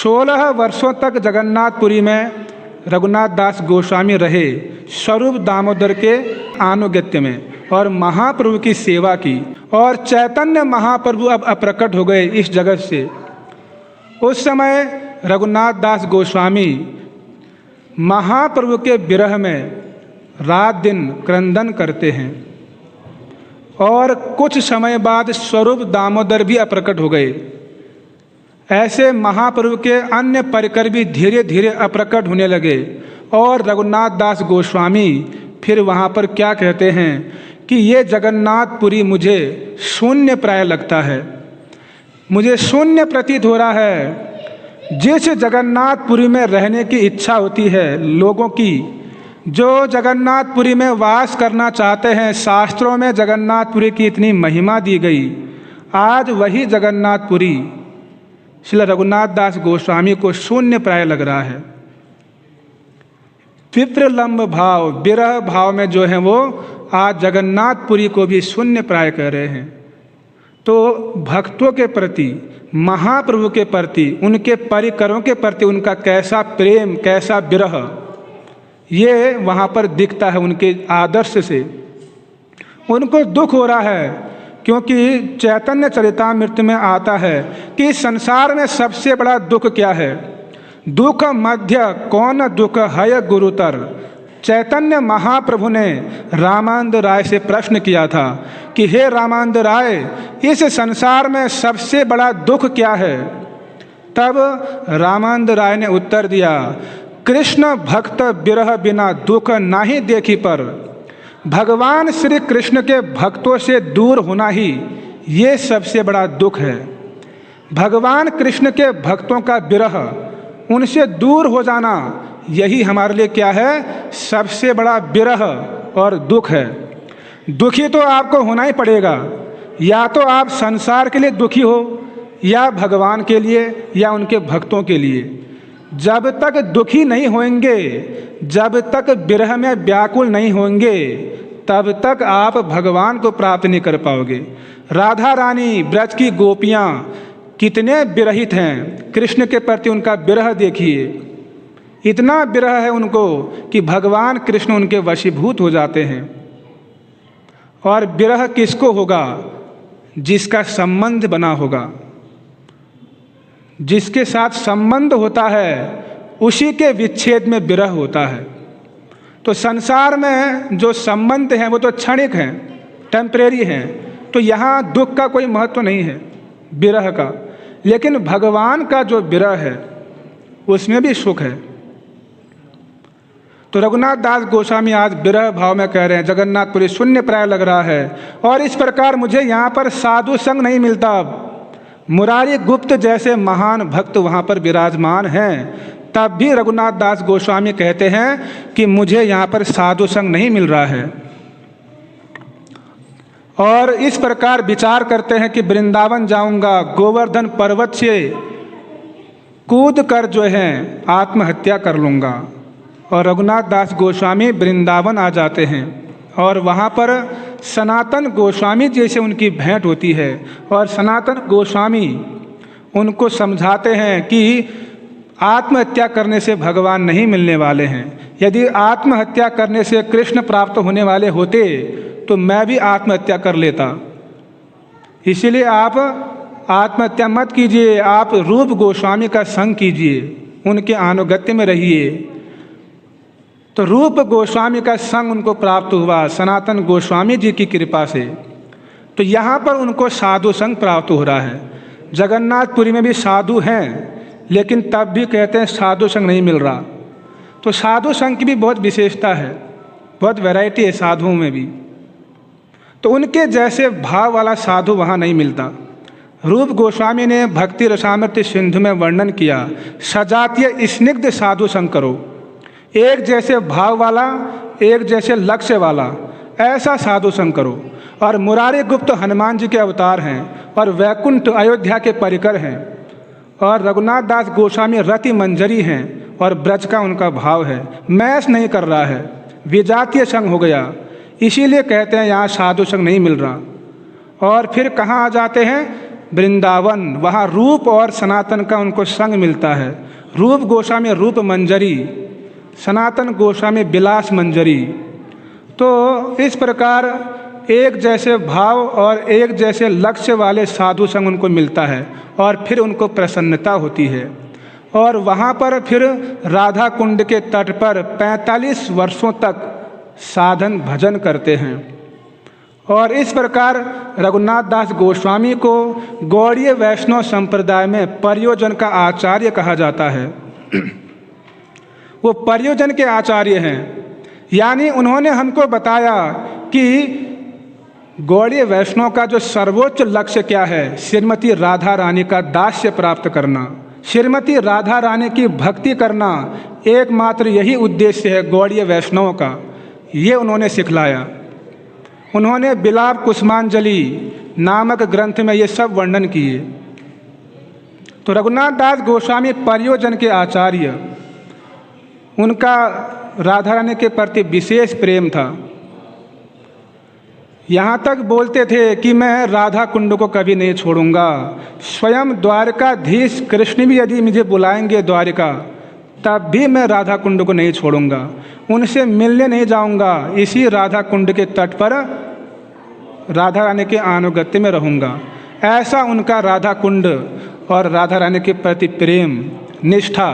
16 वर्षों तक जगन्नाथपुरी में रघुनाथ दास गोस्वामी रहे, स्वरूप दामोदर के आनुगत्य में और महाप्रभु की सेवा की। और चैतन्य महाप्रभु अब अप्रकट हो गए इस जगत से। उस समय रघुनाथ दास गोस्वामी महाप्रभु के विरह में रात दिन क्रंदन करते हैं। और कुछ समय बाद स्वरूप दामोदर भी अप्रकट हो गए। ऐसे महाप्रभु के अन्य परिकर भी धीरे धीरे अप्रकट होने लगे। और रघुनाथ दास गोस्वामी फिर वहाँ पर क्या कहते हैं कि ये जगन्नाथपुरी मुझे शून्य प्राय लगता है, मुझे शून्य प्रतीत हो रहा है। जिस जगन्नाथपुरी में रहने की इच्छा होती है लोगों की, जो जगन्नाथपुरी में वास करना चाहते हैं, शास्त्रों में जगन्नाथपुरी की इतनी महिमा दी गई, आज वही जगन्नाथपुरी श्री रघुनाथ दास गोस्वामी को शून्य प्राय लग रहा है। विप्रलंब भाव, विरह भाव में जो है वो आज जगन्नाथपुरी को भी शून्य प्राय कह रहे हैं। तो भक्तों के प्रति, महाप्रभु के प्रति, उनके परिकरों के प्रति उनका कैसा प्रेम, कैसा विरह, ये वहाँ पर दिखता है उनके आदर्श से। उनको दुख हो रहा है क्योंकि चैतन्य चरितामृत में आता है कि संसार में सबसे बड़ा दुख क्या है। दुख मध्य कौन दुख है गुरुतर। चैतन्य महाप्रभु ने रामानंद राय से प्रश्न किया था कि हे रामानंद राय, इस संसार में सबसे बड़ा दुख क्या है। तब रामानंद राय ने उत्तर दिया, कृष्ण भक्त विरह बिना दुख नाही देखी पर। भगवान श्री कृष्ण के भक्तों से दूर होना ही ये सबसे बड़ा दुख है। भगवान कृष्ण के भक्तों का विरह, उनसे दूर हो जाना, यही हमारे लिए क्या है, सबसे बड़ा विरह और दुख है। दुखी तो आपको होना ही पड़ेगा, या तो आप संसार के लिए दुखी हो, या भगवान के लिए, या उनके भक्तों के लिए। जब तक दुखी नहीं होंगे, जब तक विरह में व्याकुल नहीं होंगे, तब तक आप भगवान को प्राप्त नहीं कर पाओगे। राधा रानी, ब्रज की गोपियाँ कितने विरहित हैं, कृष्ण के प्रति उनका विरह देखिए। इतना विरह है उनको कि भगवान कृष्ण उनके वशीभूत हो जाते हैं। और विरह किसको होगा, जिसका संबंध बना होगा। जिसके साथ संबंध होता है उसी के विच्छेद में विरह होता है। तो संसार में जो संबंध हैं वो तो क्षणिक हैं, टेम्परेरी हैं, तो यहाँ दुख का कोई महत्व नहीं है विरह का। लेकिन भगवान का जो विरह है उसमें भी सुख है। तो रघुनाथ दास गोस्वामी आज विरह भाव में कह रहे हैं जगन्नाथपुरी शून्य प्राय लग रहा है। और इस प्रकार मुझे यहाँ पर साधु संग नहीं मिलता। मुरारी गुप्त जैसे महान भक्त वहाँ पर विराजमान हैं, तब भी रघुनाथ दास गोस्वामी कहते हैं कि मुझे यहाँ पर साधु संग नहीं मिल रहा है। और इस प्रकार विचार करते हैं कि वृंदावन जाऊंगा, गोवर्धन पर्वत से कूद कर जो है आत्महत्या कर लूँगा। और रघुनाथ दास गोस्वामी वृंदावन आ जाते हैं और वहाँ पर सनातन गोस्वामी जी से उनकी भेंट होती है। और सनातन गोस्वामी उनको समझाते हैं कि आत्महत्या करने से भगवान नहीं मिलने वाले हैं। यदि आत्महत्या करने से कृष्ण प्राप्त होने वाले होते तो मैं भी आत्महत्या कर लेता। इसीलिए आप आत्महत्या मत कीजिए, आप रूप गोस्वामी का संग कीजिए, उनके अनुगत्य में रहिए। तो रूप गोस्वामी का संग उनको प्राप्त हुआ सनातन गोस्वामी जी की कृपा से। तो यहाँ पर उनको साधु संग प्राप्त हो रहा है। जगन्नाथपुरी में भी साधु हैं, लेकिन तब भी कहते हैं साधु संग नहीं मिल रहा। तो साधु संग की भी बहुत विशेषता है, बहुत वैरायटी है साधुओं में भी। तो उनके जैसे भाव वाला साधु वहाँ नहीं मिलता। रूप गोस्वामी ने भक्ति रसामृत सिंधु में वर्णन किया, सजातीय स्निग्ध साधु संग करो, एक जैसे भाव वाला, एक जैसे लक्ष्य वाला, ऐसा साधु संग करो। और मुरारी गुप्त हनुमान जी के अवतार हैं और वैकुंठ अयोध्या के परिकर हैं। और रघुनाथ दास गोस्वामी रति मंजरी हैं और ब्रज का उनका भाव है, मैस नहीं कर रहा है, विजातीय संग हो गया। इसीलिए कहते हैं यहाँ साधु संग नहीं मिल रहा। और फिर कहाँ आ जाते हैं, वृंदावन, वहाँ रूप और सनातन का उनको संग मिलता है। रूप गोस्वामी रूप मंजरी, सनातन गोस्वामी विलास मंजरी। तो इस प्रकार एक जैसे भाव और एक जैसे लक्ष्य वाले साधु संग उनको मिलता है और फिर उनको प्रसन्नता होती है। और वहाँ पर फिर राधा कुंड के तट पर 45 वर्षों तक साधन भजन करते हैं। और इस प्रकार रघुनाथ दास गोस्वामी को गौड़ीय वैष्णव संप्रदाय में परियोजन का आचार्य कहा जाता है। वो परियोजन के आचार्य हैं, यानी उन्होंने हमको बताया कि गौड़ीय वैष्णव का जो सर्वोच्च लक्ष्य क्या है, श्रीमती राधा रानी का दास्य प्राप्त करना, श्रीमती राधा रानी की भक्ति करना, एकमात्र यही उद्देश्य है गौड़ीय वैष्णव का। ये उन्होंने सिखलाया। उन्होंने बिलाप कुसुमांजलि नामक ग्रंथ में ये सब वर्णन किए। तो रघुनाथ दास गोस्वामी परियोजन के आचार्य, उनका राधा रानी के प्रति विशेष प्रेम था। यहाँ तक बोलते थे कि मैं राधा कुंड को कभी नहीं छोड़ूंगा। स्वयं द्वारकाधीश कृष्ण भी यदि मुझे बुलाएंगे द्वारिका, तब भी मैं राधा कुंड को नहीं छोड़ूंगा, उनसे मिलने नहीं जाऊंगा, इसी राधा कुंड के तट पर राधा रानी के अनुगत्य में रहूंगा। ऐसा उनका राधा कुंड और राधा रानी के प्रति प्रेम, निष्ठा